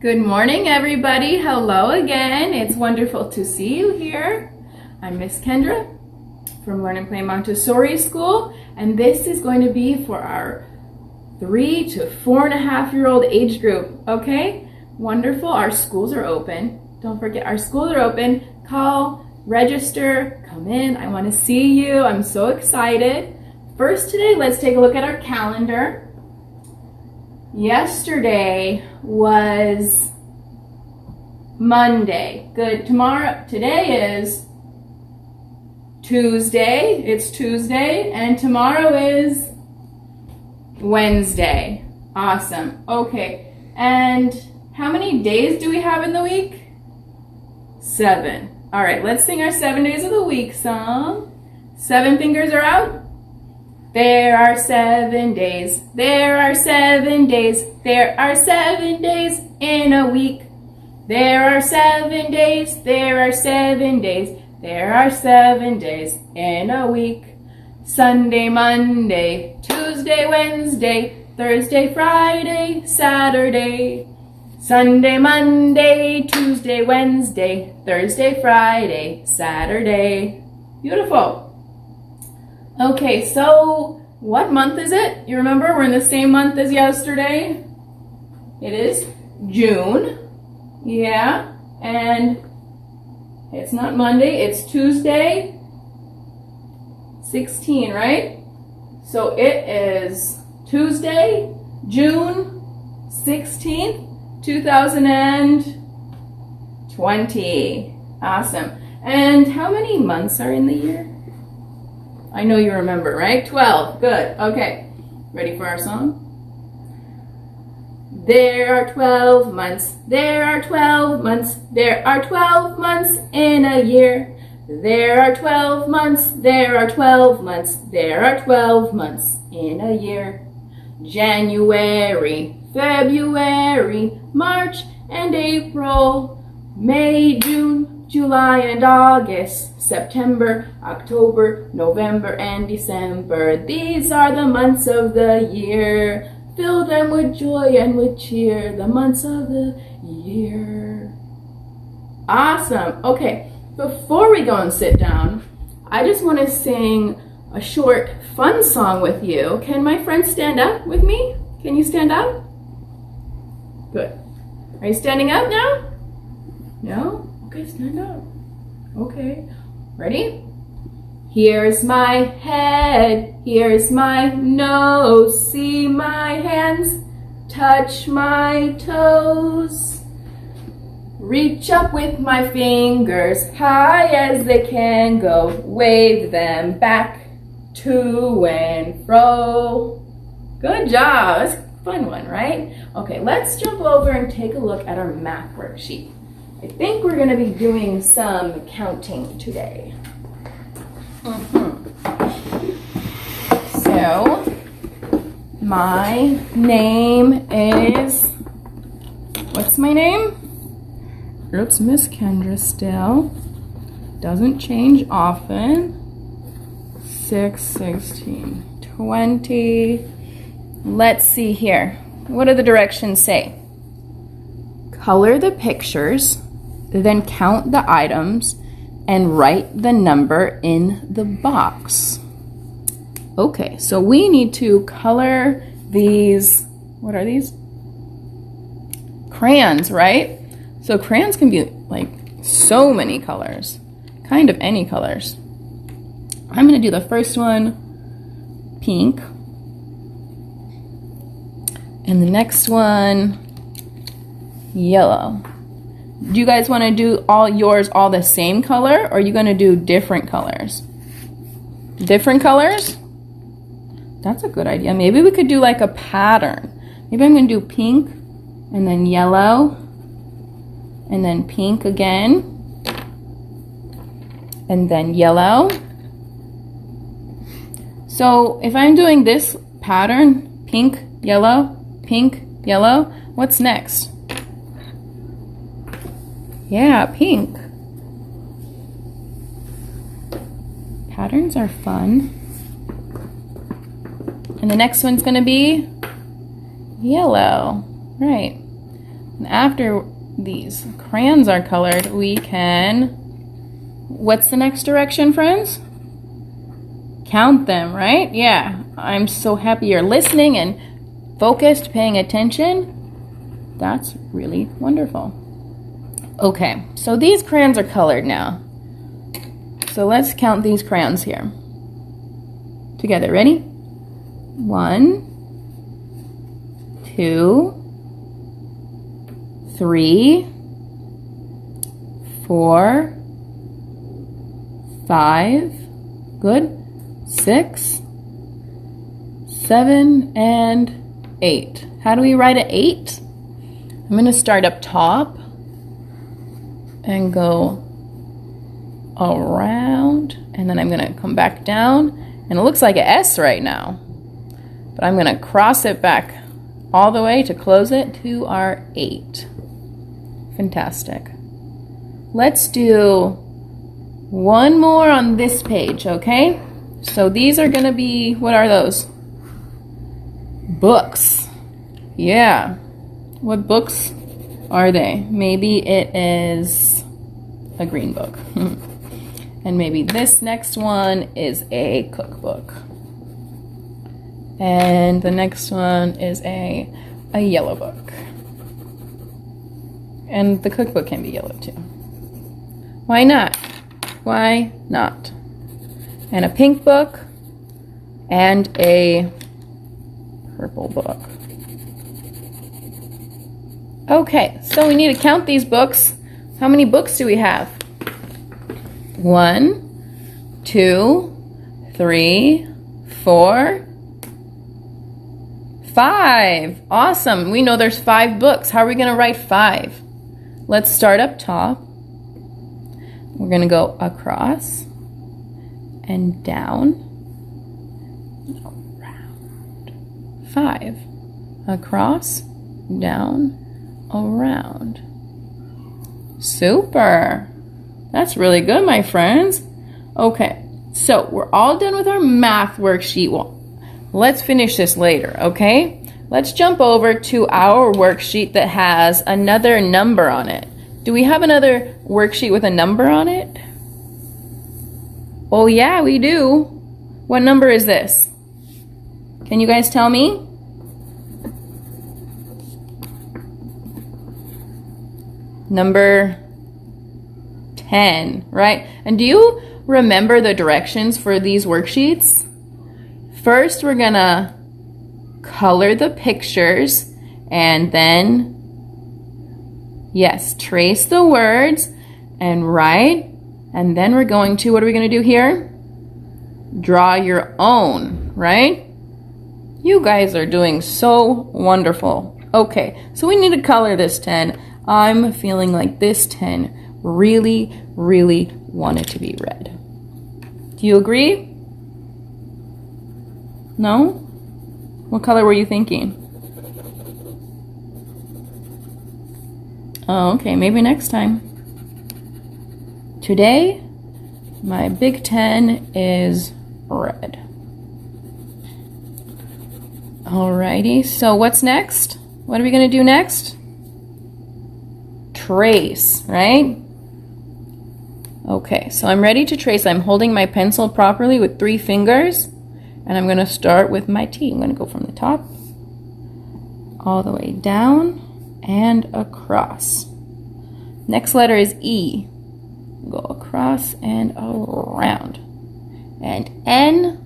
Good morning, everybody. Hello again. It's wonderful to see you here. I'm Miss Kendra from Learn and Play Montessori School, and this is going to be for our 3 to 4.5-year-old age group. Okay? Wonderful. Our schools are open. Don't forget, our schools are open. Call, register, come in. I want to see you. I'm so excited. First today, let's take a look at our calendar. Yesterday was Monday. Good. Today is Tuesday. It's Tuesday, and tomorrow is Wednesday. Awesome. Okay. And how many days do we have in the week? 7. All right, let's sing our 7 days of the week song. 7 fingers are out. There are 7 days. There are 7 days. There are 7 days in a week. There are 7 days. There are 7 days. There are 7 days in a week. Sunday, Monday, Tuesday, Wednesday, Thursday, Friday, Saturday. Sunday, Monday, Tuesday, Wednesday, Thursday, Friday, Saturday. Beautiful. Okay, so what month is it? You remember we're in the same month as yesterday? It is June. Yeah, and it's not Monday, it's Tuesday, 16, right? So it is Tuesday, June 16th, 2020. Awesome. And how many months are in the year? I know you remember, right? 12. Good. Okay. Ready for our song? There are 12 months. There are 12 months. There are 12 months in a year. There are 12 months. There are 12 months. There are 12 months in a year. January, February, March and April, May, June, July and August, September, October, November, and December. These are the months of the year. Fill them with joy and with cheer. The months of the year. Awesome. Okay, before we go and sit down, I just want to sing a short, fun song with you. Can my friends stand up with me? Can you stand up? Good. Are you standing up now? No? Okay, stand up. Okay. Ready? Here's my head, here's my nose, see my hands, touch my toes. Reach up with my fingers, high as they can go, wave them back to and fro. Good job. That's a fun one, right? Okay, let's jump over and take a look at our math worksheet. I think we're going to be doing some counting today. So, my name is, what's my name? Oops, Miss Kendra still. Doesn't change often. 6, 16, 20. Let's see here. What do the directions say? Color the pictures, then count the items, and write the number in the box. Okay, so we need to color these, what are these? Crayons, right? So crayons can be like so many colors, kind of any colors. I'm gonna do the first one, pink. And the next one, yellow. Do you guys want to do all yours all the same color, or are you going to do different colors? Different colors? That's a good idea. Maybe we could do like a pattern. Maybe I'm going to do pink and then yellow and then pink again and then yellow. So if I'm doing this pattern, pink, yellow, what's next? Yeah, pink. Patterns are fun. And the next one's going to be yellow. Right. And after these crayons are colored, we can, what's the next direction, friends? Count them, right? Yeah, I'm so happy you're listening and focused, paying attention. That's really wonderful. Okay, so these crayons are colored now. So let's count these crayons here. Together, ready? 1, 2, 3, 4, 5, good, 6, 7, and 8. How do we write an 8? I'm going to start up top and go around, and then I'm going to come back down, and it looks like an S right now, but I'm going to cross it back all the way to close it to our 8. Fantastic. Let's do one more on this page, okay? So these are going to be, what are those? Books. Yeah. What books are they? Maybe it is a green book. And maybe this next one is a cookbook. And the next one is a yellow book. And the cookbook can be yellow too. Why not? Why not? And a pink book and a purple book. Okay, so we need to count these books. How many books do we have? 1, 2, 3, 4, 5. Awesome. We know there's 5 books. How are we going to write 5? Let's start up top. We're going to go across and down, around. 5. Across, down, around. Super. That's really good, my friends. Okay, so we're all done with our math worksheet. Well, let's finish this later, okay? Let's jump over to our worksheet that has another number on it. Do we have another worksheet with a number on it? Oh yeah, we do. What number is this? Can you guys tell me? Number 10, right? And do you remember the directions for these worksheets? First, we're gonna color the pictures and then, yes, trace the words and write. And then we're going to, what are we gonna do here? Draw your own, right? You guys are doing so wonderful. Okay, so we need to color this 10. I'm feeling like this 10 really, really wanted to be red. Do you agree? No? What color were you thinking? Oh, okay, maybe next time. Today, my big 10 is red. Alrighty, so what's next? What are we gonna do next? Trace, right? Okay, so I'm ready to trace. I'm holding my pencil properly with 3 fingers, and I'm gonna start with my T. I'm gonna go from the top all the way down and across. Next letter is E. Go across and around. And N,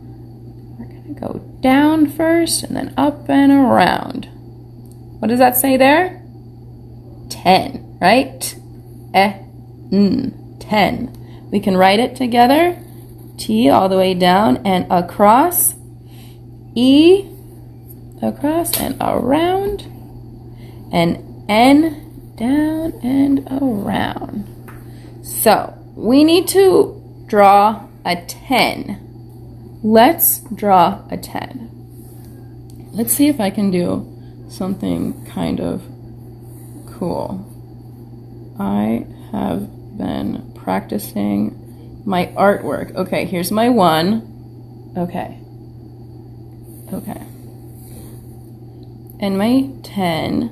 we're gonna go down first and then up and around. What does that say there? 10, right? N, 10. We can write it together. T all the way down and across. E, across and around. And N, down and around. So, we need to draw a 10. Let's draw a 10. Let's see if I can do something kind of cool. I have been practicing my artwork. Okay, here's my 1. Okay. Okay. And my 10.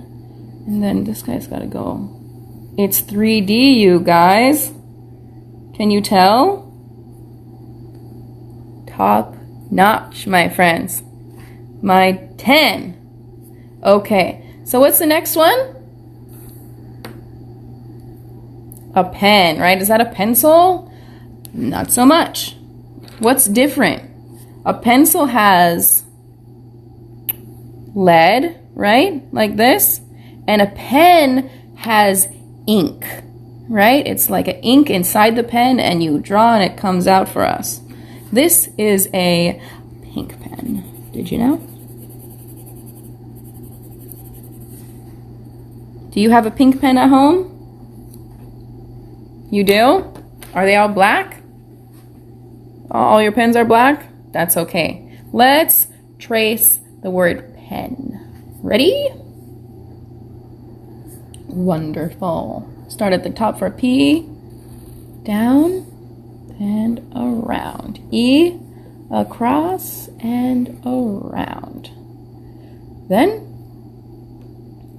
And then this guy's gotta go. It's 3D, you guys. Can you tell? Top notch, my friends. My 10. Okay, so what's the next one? A pen, right? Is that a pencil? Not so much. What's different? A pencil has lead, right? Like this. And a pen has ink, right? It's like an ink inside the pen and you draw and it comes out for us. This is a pink pen. Did you know? Do you have a pink pen at home? You do? Are they all black? All your pens are black? That's okay. Let's trace the word pen. Ready? Wonderful. Start at the top for P, down and around. E, across and around. Then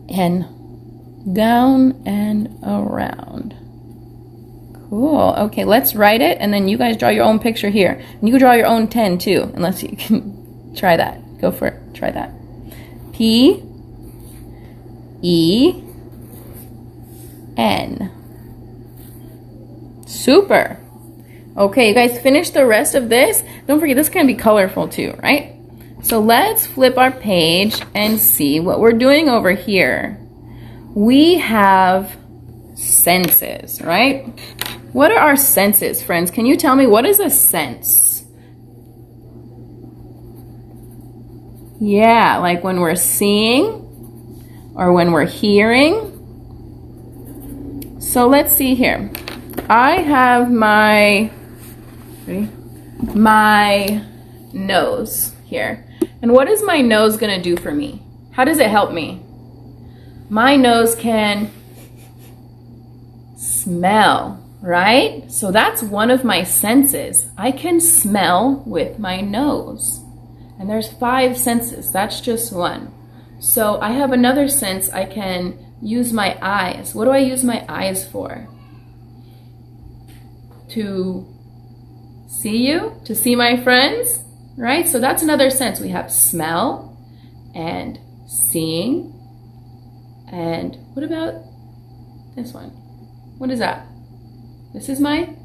N, down and around. Cool. Okay, let's write it, and then you guys draw your own picture here. And you can draw your own 10 too, unless you can try that. Go for it. Try that. P, E, N. Super. Okay, you guys finish the rest of this. Don't forget, this can be colorful too, right? So let's flip our page and see what we're doing over here. We have senses, right? What are our senses, friends? Can you tell me, what is a sense? Yeah, like when we're seeing or when we're hearing. So let's see here. I have my nose here. And what is my nose gonna do for me? How does it help me? My nose can smell, right? So that's one of my senses. I can smell with my nose. And there's 5 senses, that's just one. So I have another sense, I can use my eyes. What do I use my eyes for? To see you, to see my friends, right? So that's another sense. We have smell and seeing. And what about this one? What is that? This is my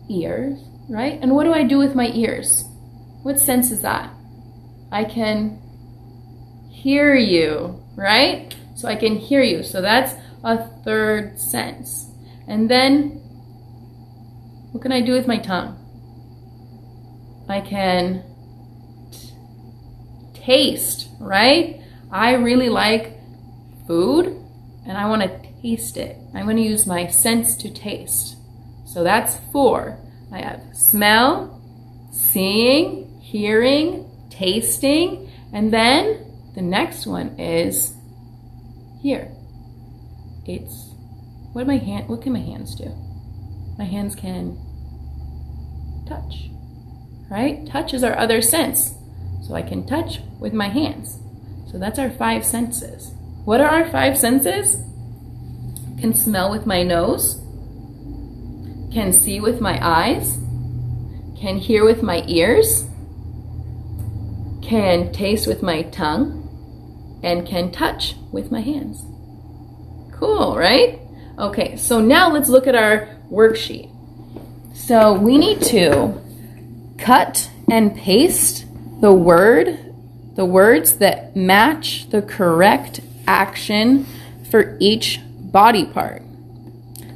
ears, right? And what do I do with my ears? What sense is that? I can hear you, right? So I can hear you. So that's a 3rd sense. And then what can I do with my tongue? I can taste, right? I really like food and I want to taste it. I'm going to use my sense to taste. So that's 4. I have smell, seeing, hearing, tasting, and then the next one is here. It's what can my hands do? My hands can touch, right? Touch is our other sense. So I can touch with my hands. So that's our 5 senses. What are our 5 senses? Can smell with my nose, can see with my eyes, can hear with my ears, can taste with my tongue, and can touch with my hands. Cool, right? Okay, so now let's look at our worksheet. So we need to cut and paste the words that match the correct action for each body part.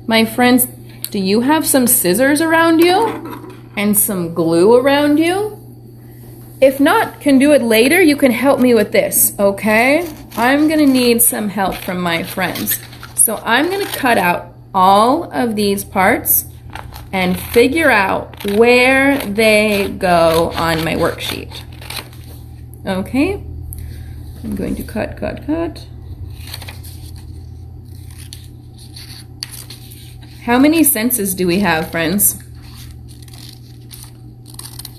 My friends, do you have some scissors around you and some glue around you? If not, can do it later. You can help me with this, okay? I'm gonna need some help from my friends. So I'm gonna cut out all of these parts and figure out where they go on my worksheet. Okay, I'm going to cut. How many senses do we have, friends?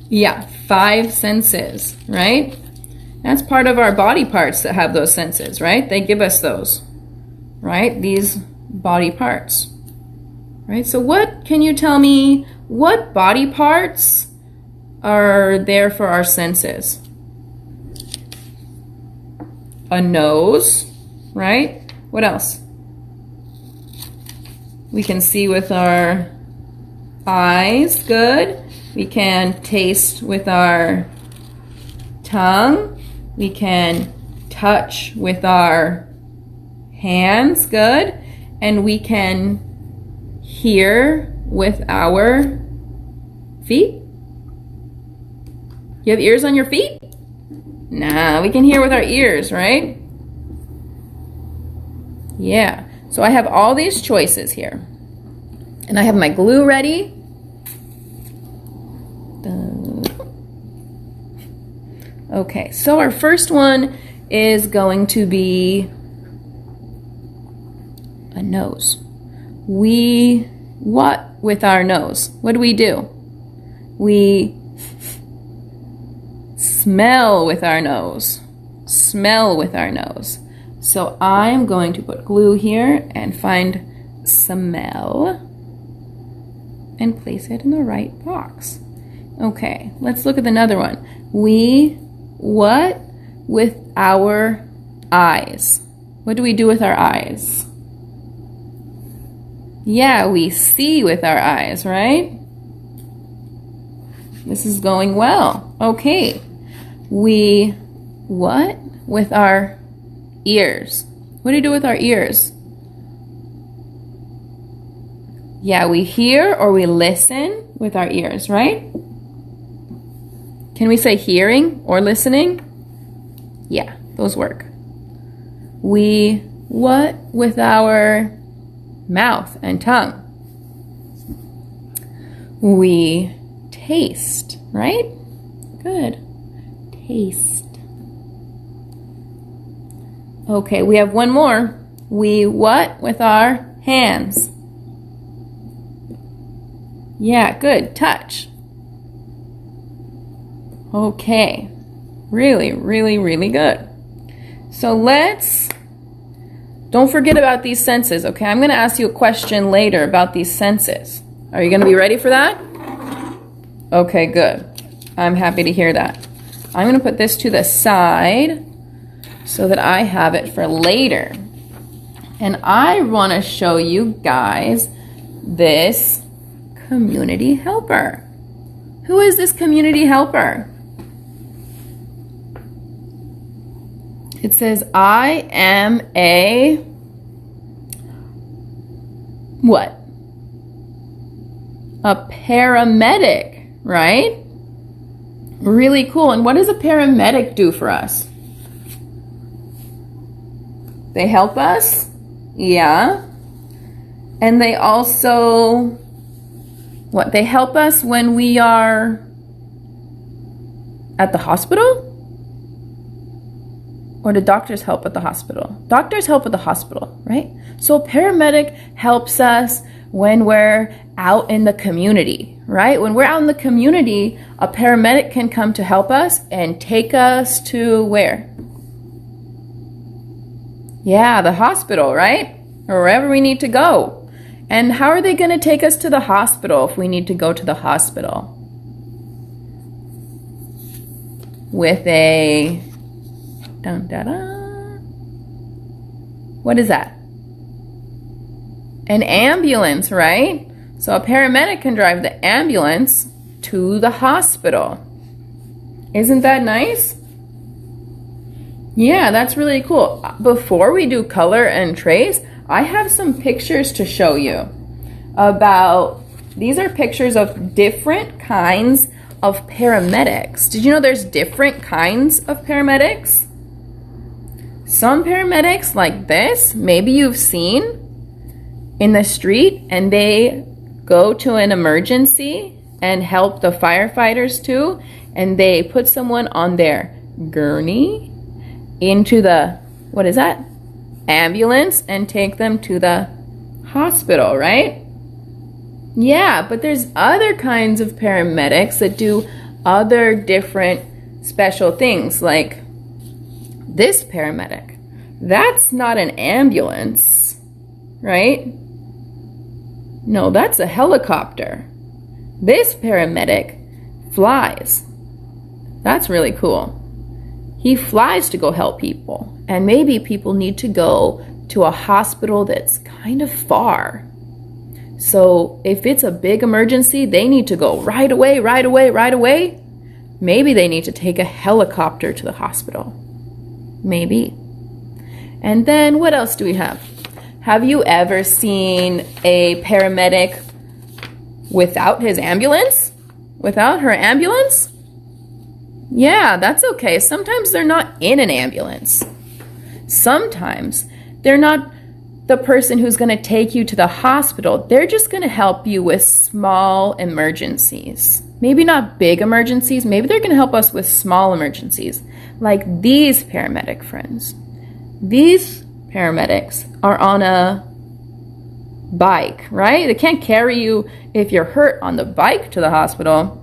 Yeah, 5 senses, right? That's part of our body parts that have those senses, right? They give us those. right? These body parts, right? So what can you tell me, what body parts are there for our senses? A nose, right? What else? We can see with our eyes, good. We can taste with our tongue. We can touch with our hands, good. And we can hear with our feet. You have ears on your feet? Nah, we can hear with our ears, right? Yeah, so I have all these choices here. And I have my glue ready. Okay, so our first one is going to be a nose. What with our nose? What do? We smell with our nose. Smell with our nose. So I'm going to put glue here and find smell and place it in the right box. Okay, let's look at another one. What with our eyes? What do we do with our eyes? Yeah, we see with our eyes, right? This is going well. Okay. What with our ears? What do we do with our ears? Yeah, we hear or we listen with our ears, right? Can we say hearing or listening? Yeah, those work. What with our mouth and tongue? We taste, right? Good. Taste. Okay, we have one more. What with our hands? Yeah, good. Touch. Okay. Really, really, really good. So don't forget about these senses, okay? I'm going to ask you a question later about these senses. Are you going to be ready for that? Okay, good. I'm happy to hear that. I'm going to put this to the side so that I have it for later. And I want to show you guys this community helper. Who is this community helper? It says, I am a what? A paramedic, right? Really cool. And what does a paramedic do for us? They help us? Yeah. And they also, what? They help us when we are at the hospital? Or do doctors help at the hospital? Doctors help at the hospital, right? So a paramedic helps us when we're out in the community, right? When we're out in the community, a paramedic can come to help us and take us to where? Yeah, the hospital, right? Or wherever we need to go. And how are they going to take us to the hospital if we need to go to the hospital? With a dun, da, da. What is that? An ambulance, right? So a paramedic can drive the ambulance to the hospital. Isn't that nice? Yeah, that's really cool. Before we do color and trace, I have some pictures to show you about, these are pictures of different kinds of paramedics. Did you know there's different kinds of paramedics? Some paramedics like this, maybe you've seen in the street, and they go to an emergency and help the firefighters too, and they put someone on their gurney into the, what is that? Ambulance, and take them to the hospital, right? Yeah, but there's other kinds of paramedics that do other different special things, like this paramedic. That's not an ambulance. right? No, that's a helicopter. This paramedic flies. That's really cool. He flies to go help people. And maybe people need to go to a hospital that's kind of far. So if it's a big emergency, they need to go right away. Maybe they need to take a helicopter to the hospital. Maybe. And then what else do we have? Have you ever seen a paramedic without his ambulance? Without her ambulance? Yeah, that's okay. Sometimes they're not in an ambulance. Sometimes they're not the person who's going to take you to the hospital. They're just going to help you with small emergencies. Maybe not big emergencies. Maybe they're going to help us with small emergencies, like these paramedic friends. These paramedics are on a bike, right? They can't carry you if you're hurt on the bike to the hospital,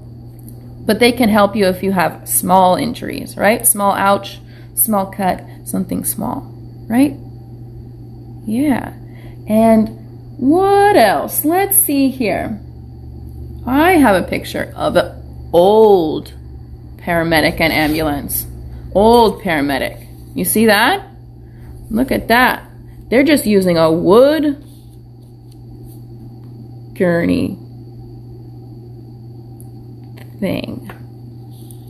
but they can help you if you have small injuries, right? Small ouch, small cut, something small, right? Yeah. And what else? Let's see here. I have a picture of an old paramedic and ambulance. Old paramedic. You see that? Look at that. They're just using a wood gurney thing.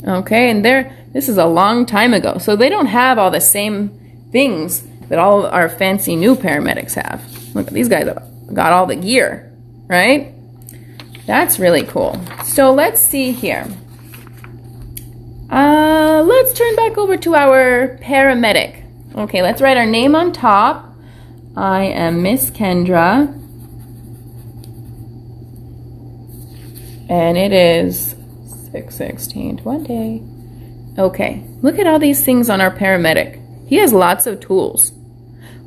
Okay, and this is a long time ago. So they don't have all the same things that all our fancy new paramedics have. Look, these guys have got all the gear, right? That's really cool. So let's see here. Let's turn back over to our paramedic. Okay, let's write our name on top. I am Miss Kendra. And it is 6/16/20. Okay, look at all these things on our paramedic. He has lots of tools.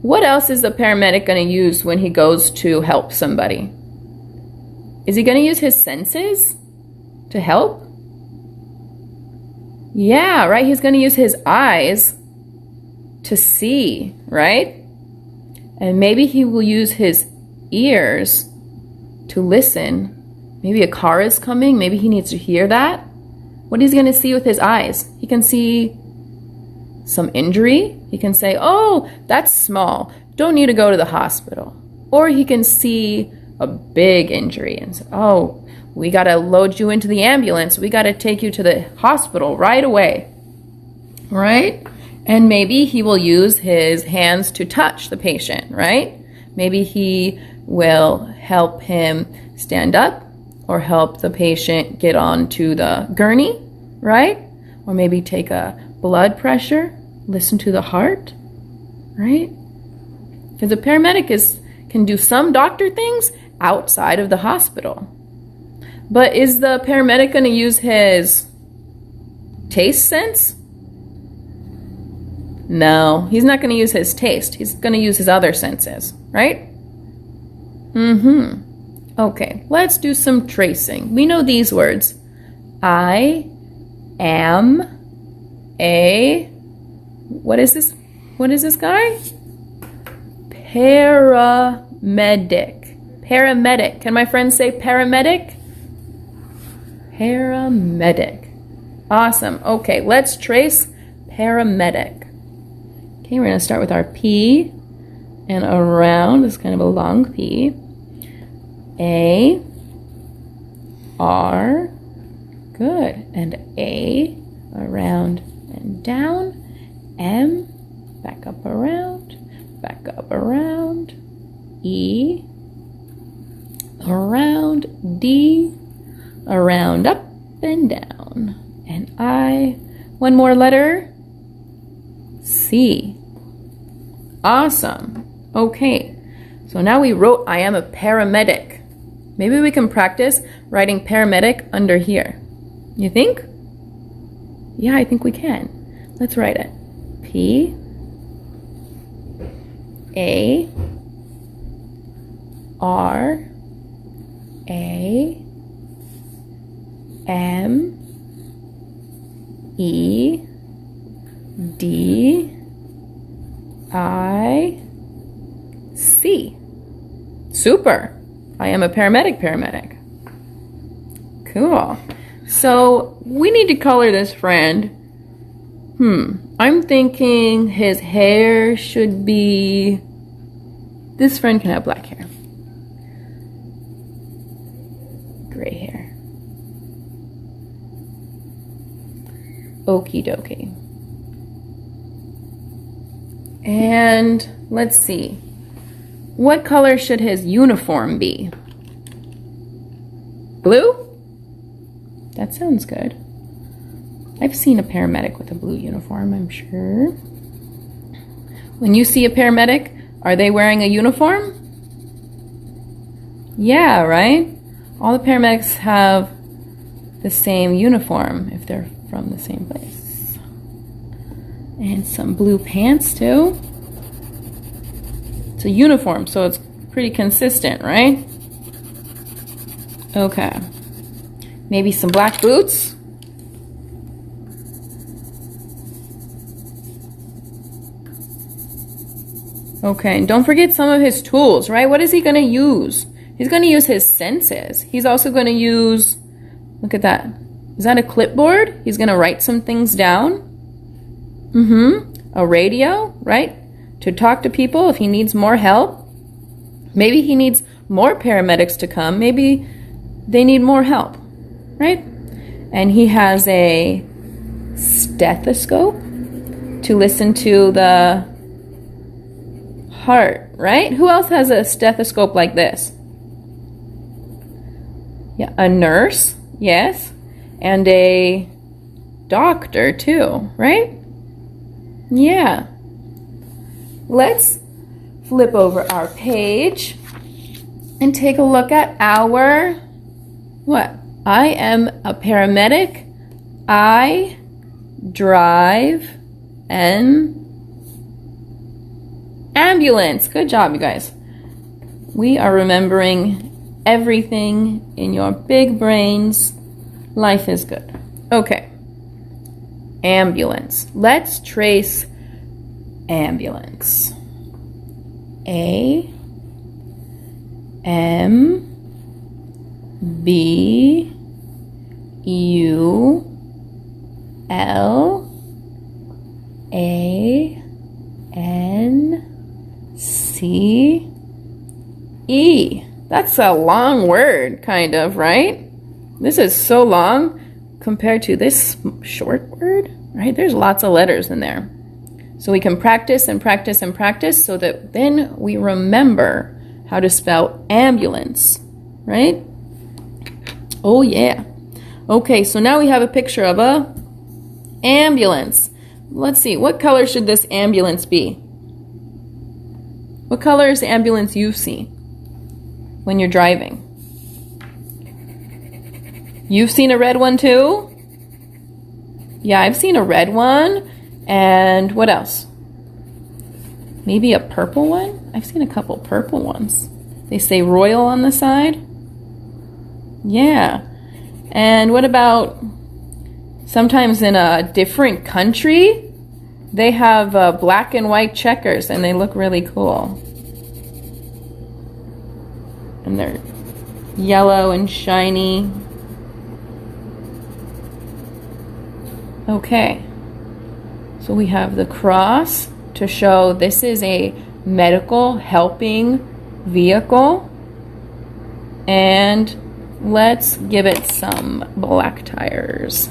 What else is the paramedic going to use when he goes to help somebody? Is he going to use his senses to help? Yeah, right? He's going to use his eyes to see, right? And maybe he will use his ears to listen. Maybe a car is coming. Maybe he needs to hear that. What is he going to see with his eyes? He can see some injury. He can say, oh, that's small. Don't need to go to the hospital. Or he can see a big injury and say, oh, we got to load you into the ambulance. We got to take you to the hospital right away. Right? And maybe he will use his hands to touch the patient, right? Maybe he will help him stand up or help the patient get onto the gurney, right? Or maybe take a blood pressure, listen to the heart, right? Because a paramedic can do some doctor things outside of the hospital. But is the paramedic going to use his taste sense? No, he's not going to use his taste. He's going to use his other senses, right? Okay, let's do some tracing. We know these words. I am a... What is this? What is this guy? Paramedic. Paramedic. Can my friends say paramedic? Paramedic. Awesome. Okay, let's trace paramedic. Okay, we're going to start with our P and around. This is kind of a long P. A, R, good. And A, around and down. M, back up around. E, around. D, around, up and down. And I, one more letter, C. Awesome. Okay, so now we wrote I am a paramedic. Maybe we can practice writing paramedic under here. You think? Yeah, I think we can. Let's write it. P, A, R, A, M, E, D, I, C. Super. I am a paramedic. Cool. So we need to color this friend. I'm thinking his hair should be... This friend can have black hair. Gray hair. Okie dokie. And let's see. What color should his uniform be? Blue? That sounds good. I've seen a paramedic with a blue uniform, I'm sure. When you see a paramedic, are they wearing a uniform? Yeah, right? All the paramedics have the same uniform if they're from the same place. And some blue pants too. It's a uniform, so it's pretty consistent, right? Okay. Maybe some black boots. Okay, and don't forget some of his tools, right? What is he going to use? He's going to use his senses. He's also going to use, look at that. Is that a clipboard? He's going to write some things down. A radio, right? To talk to people if he needs more help. Maybe he needs more paramedics to come. Maybe they need more help, right? And he has a stethoscope to listen to the heart, right? Who else has a stethoscope like this? Yeah, a nurse, yes, and a doctor too, right? Yeah. Let's flip over our page and take a look at our, what? I am a paramedic. I drive an ambulance. Good job, you guys. We are remembering everything in your big brains. Life is good. Okay. Ambulance. Let's trace ambulance. A M B U L A N C E. That's a long word, kind of, right? This is so long compared to this short word, right? There's lots of letters in there. So we can practice and practice and practice so that then we remember how to spell ambulance, right? Oh, yeah. Okay, so now we have a picture of a ambulance. Let's see, what color should this ambulance be? What color is the ambulance you see when you're driving? You've seen a red one too? Yeah, I've seen a red one. And what else? Maybe a purple one? I've seen a couple purple ones. They say Royal on the side. Yeah. And what about sometimes in a different country, they have black and white checkers and they look really cool. And they're yellow and shiny. Okay. So we have the cross to show this is a medical helping vehicle. And let's give it some black tires.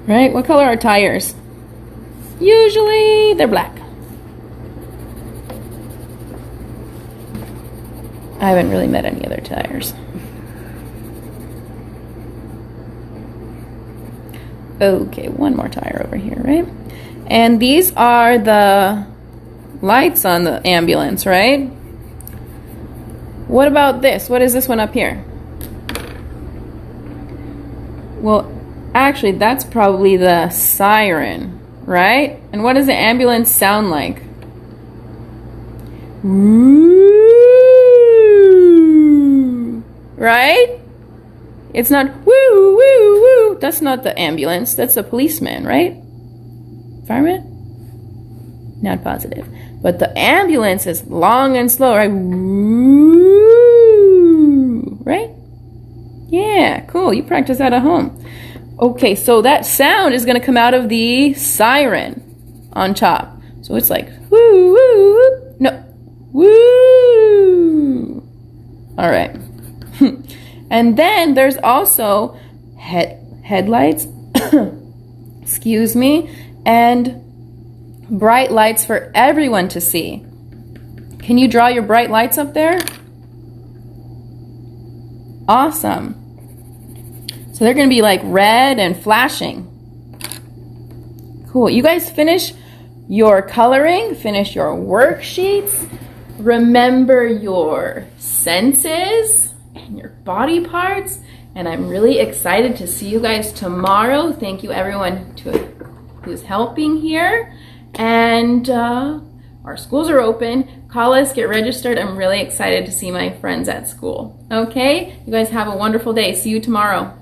Right? What color are tires? Usually they're black. I haven't really met any other tires. Okay, one more tire over here, right? And these are the lights on the ambulance, right? What about this? What is this one up here? Well, actually, that's probably the siren, right? And what does the ambulance sound like? Woo! Right? It's not woo, woo, woo. That's not the ambulance. That's the policeman, right? Fireman? Not positive. But the ambulance is long and slow, right? Woo, right? Yeah, cool. You practice that at home. Okay, so that sound is going to come out of the siren on top. So it's like woo, woo, no, woo. All right. And then there's also headlights, excuse me, and bright lights for everyone to see. Can you draw your bright lights up there? Awesome. So they're going to be like red and flashing. Cool. You guys finish your coloring, finish your worksheets. Remember your senses and your body parts. And I'm really excited to see you guys tomorrow. Thank you everyone who's helping here. And our schools are open. Call us, get registered. I'm really excited to see my friends at school. Okay? You guys have a wonderful day. See you tomorrow.